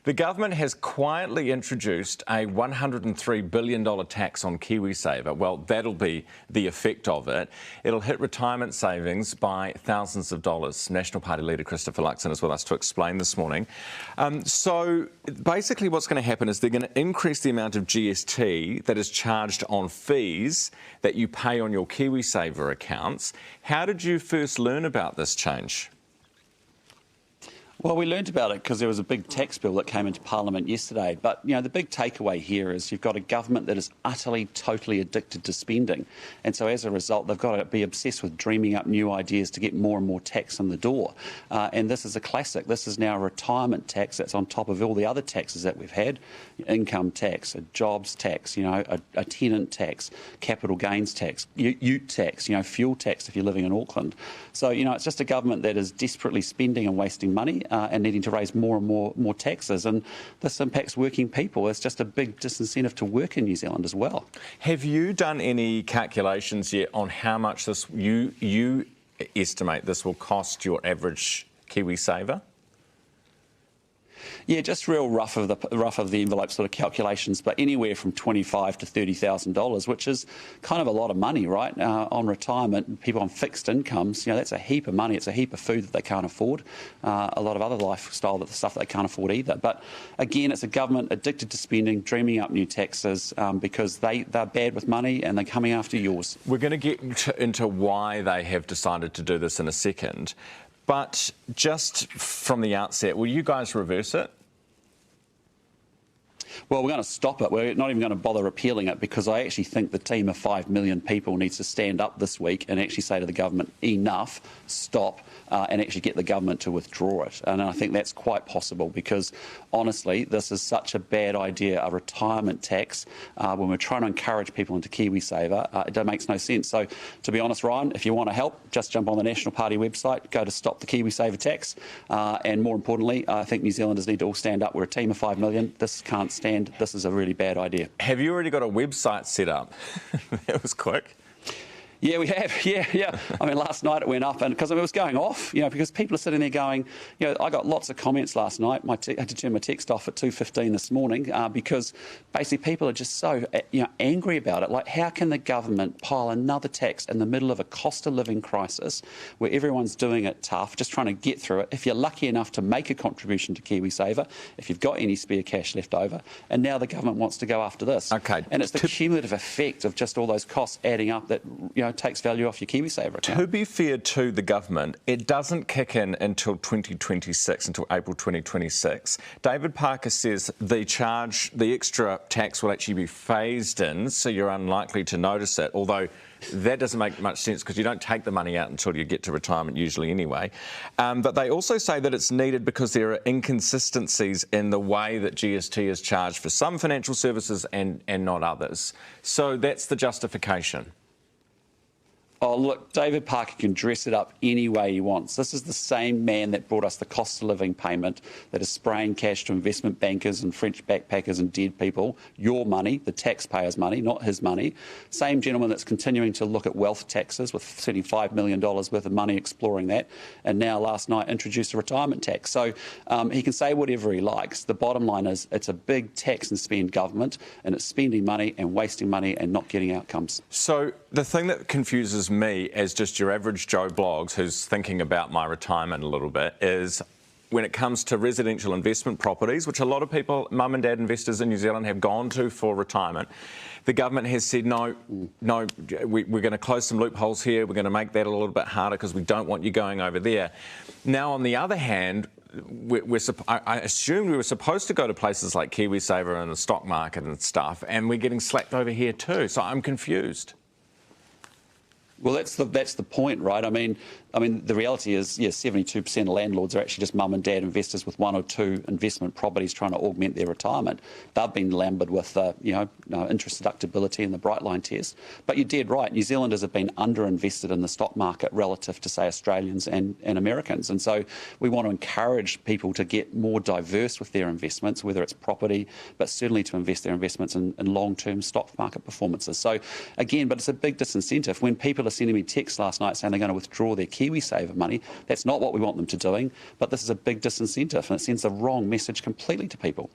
The government has quietly introduced a $103 billion tax on KiwiSaver. Well, that'll be the effect of it. It'll hit retirement savings by thousands of dollars. National Party leader Christopher Luxon is with us to explain this morning. So basically what's going to happen is they're going to increase the amount of GST that is charged on fees that you pay on your KiwiSaver accounts. How did you first learn about this change? Well, we learned about it because there was a big tax bill that came into Parliament yesterday. But, you know, the big takeaway here is you've got a government that is utterly, totally addicted to spending. And so as a result, they've got to be obsessed with dreaming up new ideas to get more and more tax in the door. And this is a classic. This is now a retirement tax that's on top of all the other taxes that we've had. Income tax, a jobs tax, you know, a tenant tax, capital gains tax, ute tax, you know, fuel tax if you're living in Auckland. So, you know, it's just a government that is desperately spending and wasting money. And needing to raise more and more taxes. And this impacts working people. It's just a big disincentive to work in New Zealand as well. Have you done any calculations yet on how much this you estimate this will cost your average KiwiSaver? Yeah, just real rough of the envelope sort of calculations, but anywhere from $25,000 to $30,000, which is kind of a lot of money, right? On retirement, people on fixed incomes, you know, that's a heap of money. It's a heap of food that they can't afford. A lot of other lifestyle stuff that they can't afford either. But again, it's a government addicted to spending, dreaming up new taxes because they're bad with money and they're coming after yours. We're going to get into why they have decided to do this in a second. But just from the outset, will you guys reverse it? Well, we're going to stop it. We're not even going to bother repealing it because I actually think the team of 5 million people needs to stand up this week and actually say to the government, enough, stop, and actually get the government to withdraw it. And I think that's quite possible because, honestly, this is such a bad idea, a retirement tax, when we're trying to encourage people into KiwiSaver. It makes no sense. So, to be honest, Ryan, if you want to help, just jump on the National Party website, go to Stop the KiwiSaver Tax. And more importantly, I think New Zealanders need to all stand up. We're a team of 5 million. This can't stand. This is a really bad idea. Have you already got a website set up? That was quick. Yeah, we have. Yeah. I mean, last night it went up, and because it was going off, you know, because people are sitting there going, you know, I got lots of comments last night. I had to turn my text off at 2:15 this morning because basically people are just so, you know, angry about it. Like, how can the government pile another tax in the middle of a cost of living crisis where everyone's doing it tough, just trying to get through it? If you're lucky enough to make a contribution to KiwiSaver, if you've got any spare cash left over, and now the government wants to go after this. Okay. And it's the cumulative effect of just all those costs adding up that, you know, takes value off your KiwiSaver account. To be fair to the government, it doesn't kick in until 2026, until April 2026. David Parker says the extra tax will actually be phased in, so you're unlikely to notice it, although that doesn't make much sense because you don't take the money out until you get to retirement usually anyway. But they also say that it's needed because there are inconsistencies in the way that GST is charged for some financial services and not others. So that's the justification. Oh, look, David Parker can dress it up any way he wants. This is the same man that brought us the cost of living payment that is spraying cash to investment bankers and French backpackers and dead people. Your money, the taxpayers' money, not his money. Same gentleman that's continuing to look at wealth taxes with $75 million worth of money exploring that. And now last night introduced a retirement tax. So he can say whatever he likes. The bottom line is it's a big tax and spend government, and it's spending money and wasting money and not getting outcomes. So the thing that confuses me as just your average Joe Bloggs who's thinking about my retirement a little bit is when it comes to residential investment properties, which a lot of people, mum and dad investors in New Zealand have gone to for retirement, the government has said, no, we're going to close some loopholes here, we're going to make that a little bit harder because we don't want you going over there. Now, on the other hand, I assumed we were supposed to go to places like KiwiSaver and the stock market and stuff, and we're getting slapped over here too, so I'm confused. Well, that's the point, right? I mean, the reality is, yes, 72% of landlords are actually just mum and dad investors with 1 or 2 investment properties trying to augment their retirement. They've been lambered with, interest deductibility and the bright line test. But you're dead right. New Zealanders have been underinvested in the stock market relative to, say, Australians and Americans. And so we want to encourage people to get more diverse with their investments, whether it's property, but certainly to invest their investments in long-term stock market performances. So, again, but it's a big disincentive. When people are sending me texts last night saying they're going to withdraw their KiwiSaver money. That's not what we want them to doing, but this is a big disincentive and it sends the wrong message completely to people.